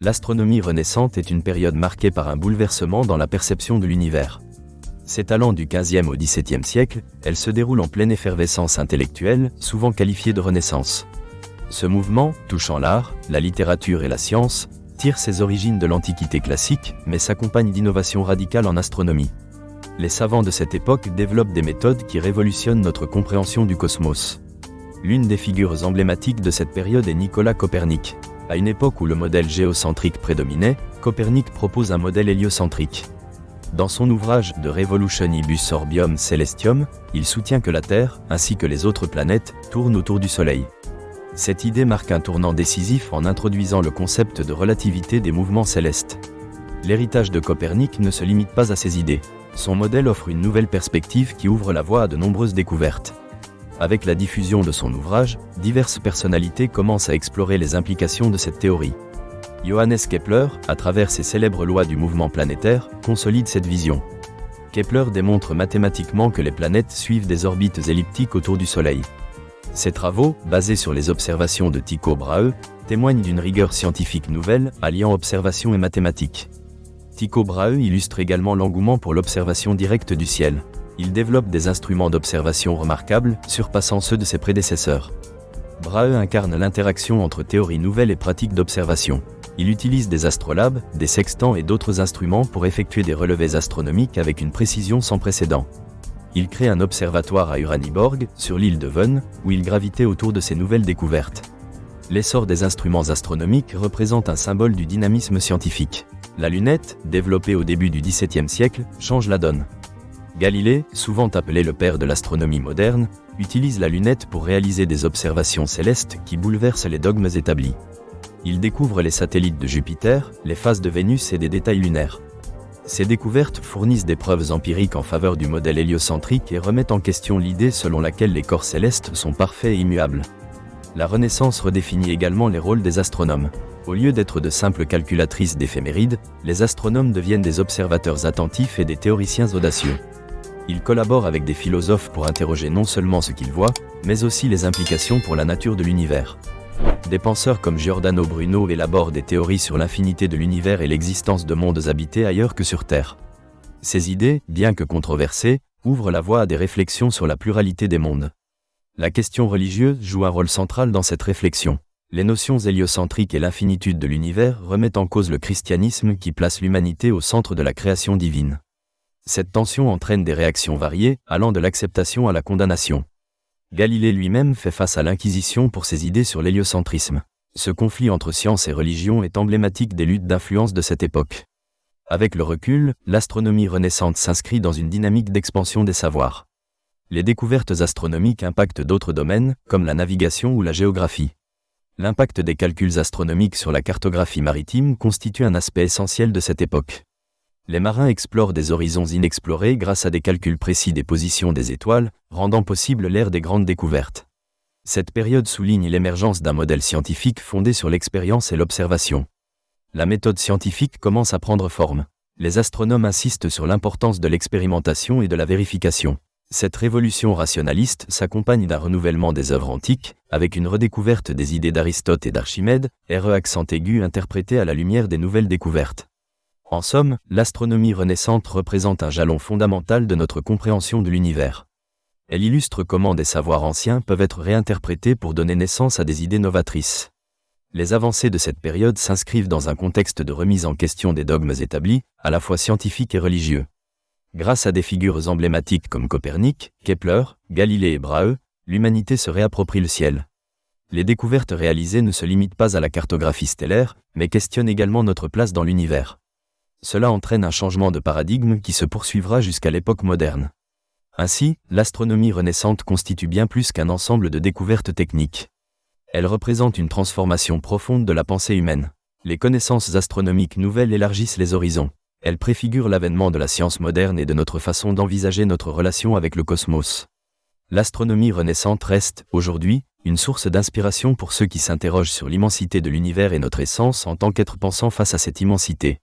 L'astronomie renaissante est une période marquée par un bouleversement dans la perception de l'univers. S'étalant du XVe au XVIIe siècle, elle se déroule en pleine effervescence intellectuelle, souvent qualifiée de Renaissance. Ce mouvement, touchant l'art, la littérature et la science, tire ses origines de l'Antiquité classique, mais s'accompagne d'innovations radicales en astronomie. Les savants de cette époque développent des méthodes qui révolutionnent notre compréhension du cosmos. L'une des figures emblématiques de cette période est Nicolas Copernic. À une époque où le modèle géocentrique prédominait, Copernic propose un modèle héliocentrique. Dans son ouvrage De Revolutionibus Orbium Celestium, il soutient que la Terre, ainsi que les autres planètes, tournent autour du Soleil. Cette idée marque un tournant décisif en introduisant le concept de relativité des mouvements célestes. L'héritage de Copernic ne se limite pas à ses idées. Son modèle offre une nouvelle perspective qui ouvre la voie à de nombreuses découvertes. Avec la diffusion de son ouvrage, diverses personnalités commencent à explorer les implications de cette théorie. Johannes Kepler, à travers ses célèbres lois du mouvement planétaire, consolide cette vision. Kepler démontre mathématiquement que les planètes suivent des orbites elliptiques autour du Soleil. Ses travaux, basés sur les observations de Tycho Brahe, témoignent d'une rigueur scientifique nouvelle, alliant observation et mathématiques. Tycho Brahe illustre également l'engouement pour l'observation directe du ciel. Il développe des instruments d'observation remarquables, surpassant ceux de ses prédécesseurs. Brahe incarne l'interaction entre théories nouvelles et pratiques d'observation. Il utilise des astrolabes, des sextants et d'autres instruments pour effectuer des relevés astronomiques avec une précision sans précédent. Il crée un observatoire à Uraniborg, sur l'île de Ven, où il gravitait autour de ces nouvelles découvertes. L'essor des instruments astronomiques représente un symbole du dynamisme scientifique. La lunette, développée au début du XVIIe siècle, change la donne. Galilée, souvent appelé le père de l'astronomie moderne, utilise la lunette pour réaliser des observations célestes qui bouleversent les dogmes établis. Il découvre les satellites de Jupiter, les phases de Vénus et des détails lunaires. Ces découvertes fournissent des preuves empiriques en faveur du modèle héliocentrique et remettent en question l'idée selon laquelle les corps célestes sont parfaits et immuables. La Renaissance redéfinit également les rôles des astronomes. Au lieu d'être de simples calculatrices d'éphémérides, les astronomes deviennent des observateurs attentifs et des théoriciens audacieux. Ils collaborent avec des philosophes pour interroger non seulement ce qu'ils voient, mais aussi les implications pour la nature de l'univers. Des penseurs comme Giordano Bruno élaborent des théories sur l'infinité de l'univers et l'existence de mondes habités ailleurs que sur Terre. Ces idées, bien que controversées, ouvrent la voie à des réflexions sur la pluralité des mondes. La question religieuse joue un rôle central dans cette réflexion. Les notions héliocentriques et l'infinitude de l'univers remettent en cause le christianisme qui place l'humanité au centre de la création divine. Cette tension entraîne des réactions variées, allant de l'acceptation à la condamnation. Galilée lui-même fait face à l'Inquisition pour ses idées sur l'héliocentrisme. Ce conflit entre science et religion est emblématique des luttes d'influence de cette époque. Avec le recul, l'astronomie renaissante s'inscrit dans une dynamique d'expansion des savoirs. Les découvertes astronomiques impactent d'autres domaines, comme la navigation ou la géographie. L'impact des calculs astronomiques sur la cartographie maritime constitue un aspect essentiel de cette époque. Les marins explorent des horizons inexplorés grâce à des calculs précis des positions des étoiles, rendant possible l'ère des grandes découvertes. Cette période souligne l'émergence d'un modèle scientifique fondé sur l'expérience et l'observation. La méthode scientifique commence à prendre forme. Les astronomes insistent sur l'importance de l'expérimentation et de la vérification. Cette révolution rationaliste s'accompagne d'un renouvellement des œuvres antiques, avec une redécouverte des idées d'Aristote et d'Archimède, accent aigu interprété à la lumière des nouvelles découvertes. En somme, l'astronomie renaissante représente un jalon fondamental de notre compréhension de l'univers. Elle illustre comment des savoirs anciens peuvent être réinterprétés pour donner naissance à des idées novatrices. Les avancées de cette période s'inscrivent dans un contexte de remise en question des dogmes établis, à la fois scientifiques et religieux. Grâce à des figures emblématiques comme Copernic, Kepler, Galilée et Brahe, l'humanité se réapproprie le ciel. Les découvertes réalisées ne se limitent pas à la cartographie stellaire, mais questionnent également notre place dans l'univers. Cela entraîne un changement de paradigme qui se poursuivra jusqu'à l'époque moderne. Ainsi, l'astronomie renaissante constitue bien plus qu'un ensemble de découvertes techniques. Elle représente une transformation profonde de la pensée humaine. Les connaissances astronomiques nouvelles élargissent les horizons. Elles préfigurent l'avènement de la science moderne et de notre façon d'envisager notre relation avec le cosmos. L'astronomie renaissante reste, aujourd'hui, une source d'inspiration pour ceux qui s'interrogent sur l'immensité de l'univers et notre essence en tant qu'être pensant face à cette immensité.